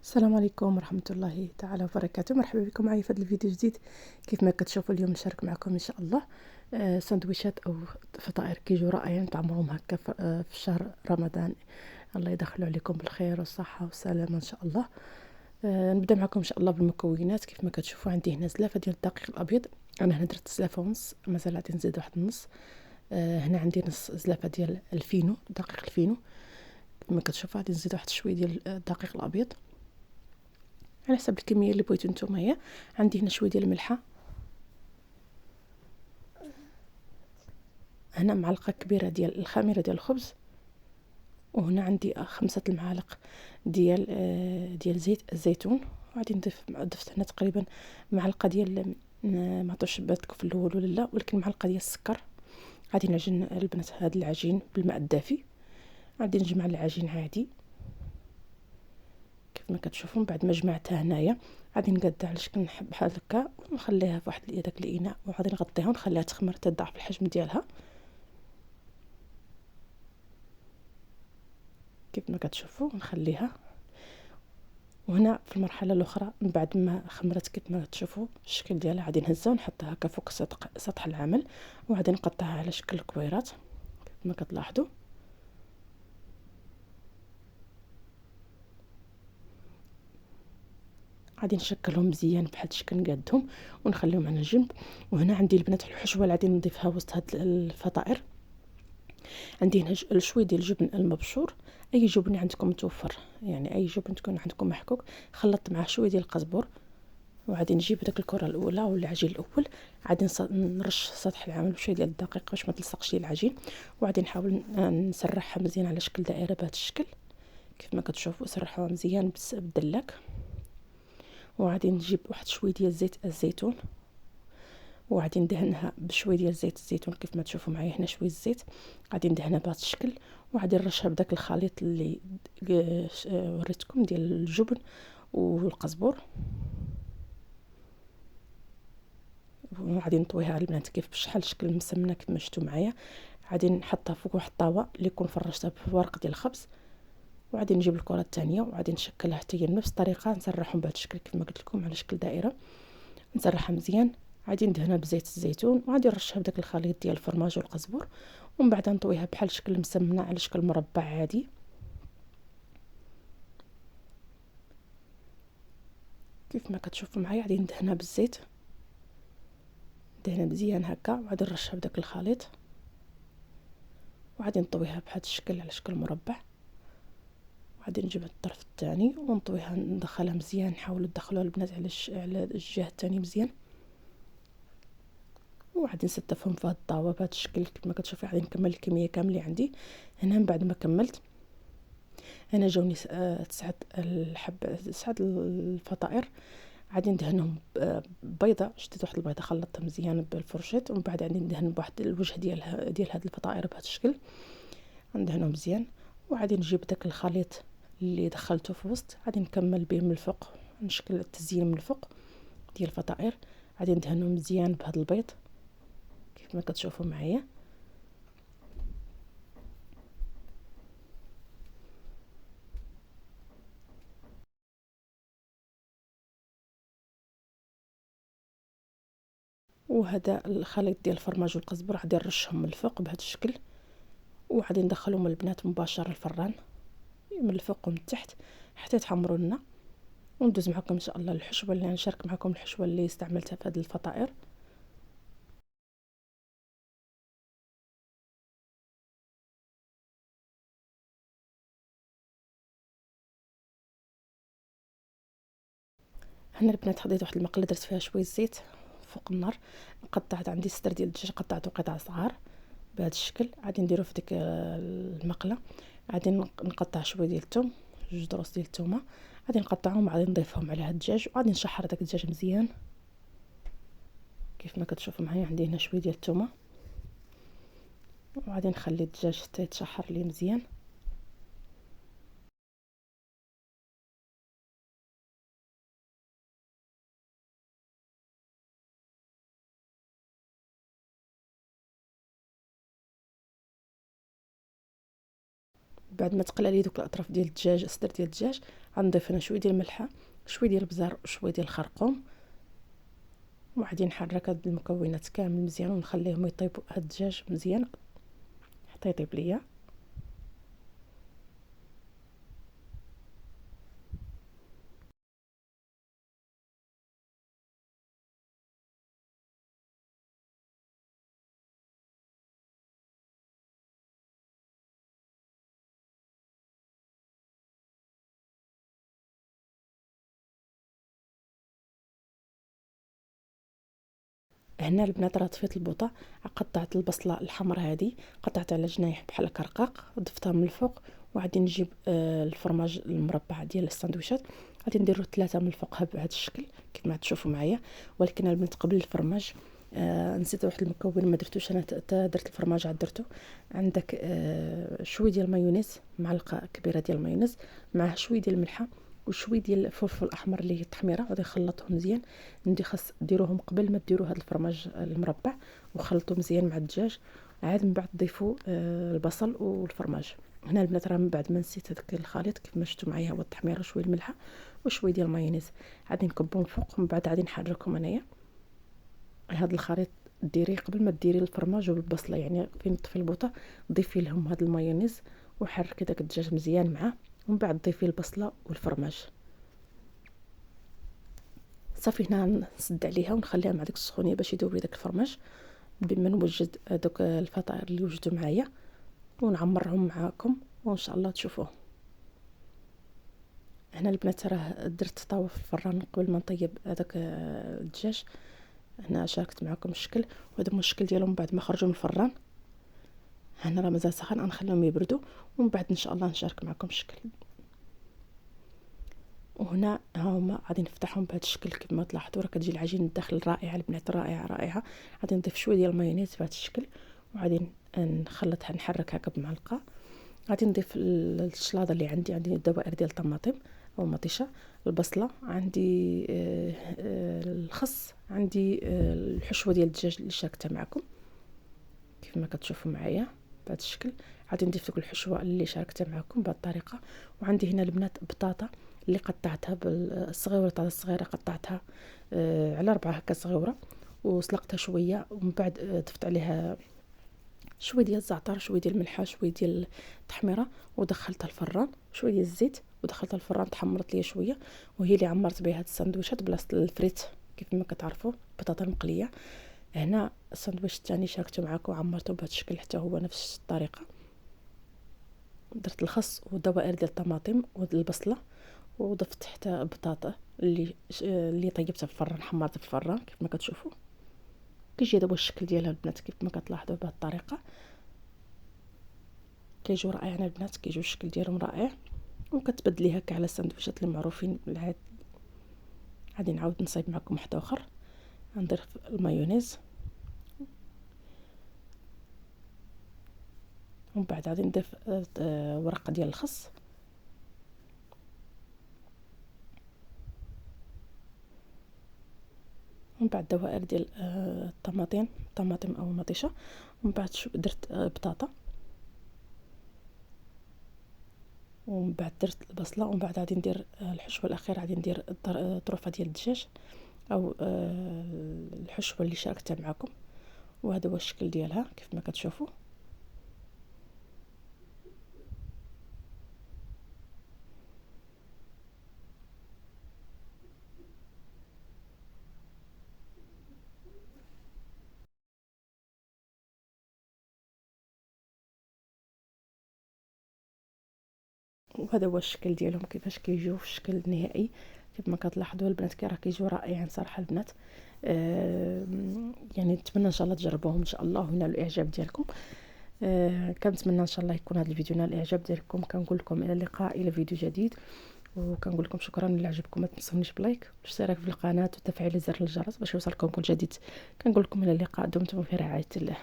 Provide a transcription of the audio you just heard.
السلام عليكم ورحمة الله تعالى وبركاته. مرحبا بكم معي في هذا الفيديو جديد. كيف ما كتشوفوا اليوم نشارك معكم ان شاء الله سندويشات او فطائر كيجو رائعين طعمهم هكا في شهر رمضان. الله يدخلوا عليكم بالخير والصحة والسلامة ان شاء الله. نبدا معكم ان شاء الله بالمكونات. كيف ما كتشوفوا عندي هنا زلافة ديال الدقيق الابيض، انا هنا درت زلافة ونص، مازال غادي نزيد واحد النص. هنا عندي نص زلافة ديال الفينو، دقيق الفينو. كما كتشوفوا غادي نزيد واحد شويه ديال الدقيق الابيض على حسب الكميه اللي بغيتو نتوما. هي عندي هنا شويه ديال الملحه، هنا معلقه كبيره ديال الخميره ديال الخبز، وهنا عندي 5 المعالق ديال زيت الزيتون. وغادي ضفت هنا تقريبا معلقه ديال، ما عرفتش باتكم في الاول ولا لا، ولكن معلقه ديال السكر. غادي نعجن البنات هذا العجين بالماء الدافي. غادي نجمع العجين عادي كيف ما كتشوفوا. بعد ما جمعتها هنايا غادي نقادها على شكل بحال هكا ونخليها في واحد داك الاناء، وغادي نغطيها ونخليها تخمر تضاعف الحجم ديالها كيف ما كتشوفوا. نخليها، وهنا في المرحله الاخرى من بعد ما خمرت كيف ما تشوفوا الشكل ديالها غادي نهزها ونحطها هكا فوق سطح العمل، وغادي نقطعها على شكل كويرات كيف ما كتلاحظوا. غادي نشكلهم مزيان بحال الشكل نقادهم ونخليهم على جنب. وهنا عندي البنات الحشوه اللي غادي نضيفها وسط هاد الفطائر. عندي هنا شويه ديال الجبن المبشور، اي جبن عندكم متوفر، يعني اي جبن تكون عندكم محكوك. خلطت معاه شويه ديال القزبر، وغادي نجيب داك الكره الاولى ولا العجين الاول، غادي نرش سطح العمل بشويه ديال الدقيق باش ما تلصقش لي العجين، وغادي نحاول نسرحها مزيان على شكل دائره بهذا الشكل كيف ما كتشوفوا. سرحوها مزيان بالدلاك. وغادي نجيب واحد شويه ديال زيت الزيتون، وغادي ندهنها بشويه ديال زيت الزيتون كيف ما تشوفوا معايا. هنا شويه الزيت غادي ندهنها بهذا الشكل، وغادي نرشها بداك الخليط اللي وريتكم ديال الجبن والقزبر. وغادي نطويها البنات كيف بشحال شكل مسمنه كيف ما شفتوا معايا. غادي نحطها فوق واحد الطاوه اللي يكون فرشتها بورق ديال الخبز، وغادي نجيب الكره الثانيه وغادي نشكلها حتى هي بنفس الطريقه، نسرحهم بهذا الشكل كيف ما قلت لكم على شكل دائره. نسرحها مزيان، غادي ندهنها بزيت الزيتون، وغادي نرشها بداك الخليط ديال الفرماج والقزبر، ومن بعد نطويها بحال شكل مسمنه على شكل مربع عادي كيف ما كتشوفوا معايا. غادي ندهنها بالزيت، ندهنها مزيان هكا، وغادي نرشها بداك الخليط، وغادي نطويها بهذا الشكل على شكل مربع. غادي نجيب الطرف الثاني ونطويها، ندخلها مزيان، نحاولوا تدخلوها البنات على الجهه الثانيه مزيان. وغادي نستفهم في هاد الطاوه بهذا الشكل كيف ما كتشوفي. غادي نكمل الكميه كامله اللي عندي هنا. من بعد ما كملت انا جاوني 9 الفطائر. غادي ندهنهم بيضه، شديت واحد البيضه خلطتها مزيان بالفرشيط، ومن بعد غادي ندهن بواحد الوجه ديال هاد الفطائر بهذا الشكل، ندهنهم مزيان. وغادي نجيب داك الخليط اللي دخلته في الوسط، غادي نكمل به من الفوق، نشكل التزيين من الفوق ديال الفطائر. غادي ندهنهم مزيان بهذا البيض كيف ما كتشوفوا معايا. وهذا الخليط ديال الفرماج والقزبر غادي نرشهم من الفوق بهذا الشكل، وغادي ندخلهم البنات مباشره الفران من الفوق ومن التحت حتى يتحمروا لنا. وندوز معكم ان شاء الله الحشوه اللي نشارك معكم الحشوه اللي استعملتها في هذه الفطائر. هنا البنات خديت واحد المقله درت فيها شويه زيت فوق النار، قطعت عندي صدر ديال الدجاج قطعته قطع صغار بهذا الشكل. غادي نديرو في ديك المقله، غادي نقطع شويه ديال الثوم، 2 ضروس ديال الثومه، غادي نقطعهم وغادي نضيفهم على هاد الدجاج، وغادي نشحر داك الدجاج مزيان كيف ما كتشوفوا معايا. عندي هنا شويه ديال الثومه، وغادي نخلي الدجاج حتى يتشحر لي مزيان. بعد ما تقلى لي دوك الاطراف ديال الدجاج، الصدر ديال الدجاج، غنضيف هنا شويه ديال الملحه، شويه ديال البزار وشويه ديال الخرقوم، وغادي نحرك هاد المكونات كامل مزيان ونخليهم يطيبوا هاد الدجاج مزيان حتى يطيب ليا. هنا البنات راه طفيت البوطه، قطعت البصله الحمراء هذه قطعتها على جنايح بحال هكا رقاق، ضفتها من الفوق، وغادي نجيب الفرماج المربع ديال الساندويشات، غادي نديرو 3 من الفوق بهذا الشكل كيف ما تشوفوا معايا. ولكن البنات قبل الفرماج نسيت واحد المكون ما درتوش انا، درت الفرماج عاد درتو. عندك شويه ديال المايونيز، معلقه كبيره ديال المايونيز، معها شويه ديال الملحه وشويه ديال الفلفل الاحمر اللي هي التحميره، غادي نخلطهم مزيان. ندي خاص ديروهم قبل ما ديروا هذا الفرماج المربع، وخلطوا مزيان مع الدجاج، عاد من بعد ضيفوا البصل والفرماج. هنا البنات راه من بعد ما نسيت هذاك الخليط كيف ما شفتوا معايا، هو التحميره وشويه الملحه وشويه ديال المايونيز، غادي نكبهم فوق ومن بعد غادي نحركهم انايا. هذا الخليط ديريه قبل ما ديري الفرماج والبصله، يعني فين تطفي البوطه ضيفي لهم هذا المايونيز وحركي داك الدجاج مزيان معاه، ومن بعد ضيفي البصله والفرماج. صافي هنا نسد عليها ونخليها مع ديك السخونيه باش يذوب لي داك الفرماج، بما نوجد دوك الفطائر اللي وجدوا معايا ونعمرهم معاكم وان شاء الله تشوفوه. هنا البنات راه درت طاوه في الفران قبل ما نطيب هذاك الدجاج. هنا شاركت معكم الشكل، وهذا هو الشكل ديالهم بعد ما خرجوا من الفران. هنا راه مازال سخن، غنخليهم يبردوا ومن بعد ان شاء الله نشارك معكم الشكل. وهنا ها هما غادي نفتحهم بهذا الشكل كيف ما تلاحظوا، راه كتجي العجينه الداخل رائعه البنات، رائعه رائعه. غادي نضيف شويه ديال المايونيز بهذا الشكل، وغادي نخلطها نحرك هكا بمعلقه. غادي نضيف الشلاضه اللي عندي دوائر ديال الطماطم او مطيشه، البصله عندي، الخس عندي، الحشوه ديال الدجاج اللي شاركتها معكم كيف ما كتشوفوا معايا بهذا الشكل. غادي نضيف ديك الحشوه اللي شاركتها معكم بهذه الطريقه. وعندي هنا البنات بطاطا اللي قطعتها بالصغيره، البطاطا الصغيره قطعتها على 4 هكا صغيره، وسلقتها شويه، ومن بعد ضفت عليها شويه ديال الزعتر، شويه ديال الملحه، شويه ديال التحميره، ودخلتها الفران، شويه ديال الزيت ودخلتها الفران تحمرت ليا شويه، وهي اللي عمرت بها هاد الساندويشات بلاصه الفريت كيف ما كتعرفوا البطاطا المقليه. هنا الساندويش الثاني شاركته معكم وعمرته بهذا الشكل حتى هو نفس الطريقه. درت الخس ودوائر ديال الطماطم والبصله، وضفت حتى البطاطا اللي طيبتها في الفران، حمرتها في الفران كيف ما كتشوفوا. كيجي هذا هو الشكل ديالها البنات كيف ما كتلاحظوا بهذه الطريقه. كيجيو رائعين البنات، كيجيو الشكل ديالهم رائع، وكتبدلي هكا على الساندويشات اللي معروفين بالعاد. غادي نعاود نصايب معكم واحد اخر، غنضيف المايونيز، ومن بعد غادي نضيف ورقه ديال الخس، ومن بعد دوائر ديال طماطم او مطيشه، ومن بعد درت بطاطا، ومن بعد درت البصله، ومن بعد غادي ندير الحشوه الاخيره، غادي ندير طروفه ديال الدجاج او الحشوه اللي شاركتها معكم. وهذا هو الشكل ديالها كيف ما كتشوفوا. وهذا هو الشكل ديالهم كيفاش كيجيو في الشكل النهائي كيف ما كتلاحظوا البنات، كي راه كيجيو رائعين صراحه البنات. يعني نتمنى ان شاء الله تجربوهم ان شاء الله وينالوا الاعجاب ديالكم. كنتمنى ان شاء الله يكون هذا الفيديو نال الاعجاب ديالكم. كنقول لكم الى اللقاء الى فيديو جديد، وكنقول لكم شكرا اللي عجبكم. ما تنسونيش بلايك والاشتراك في القناه وتفعيل زر الجرس باش يوصلكم كل جديد. كنقول لكم الى اللقاء، دمتم في رعايه الله.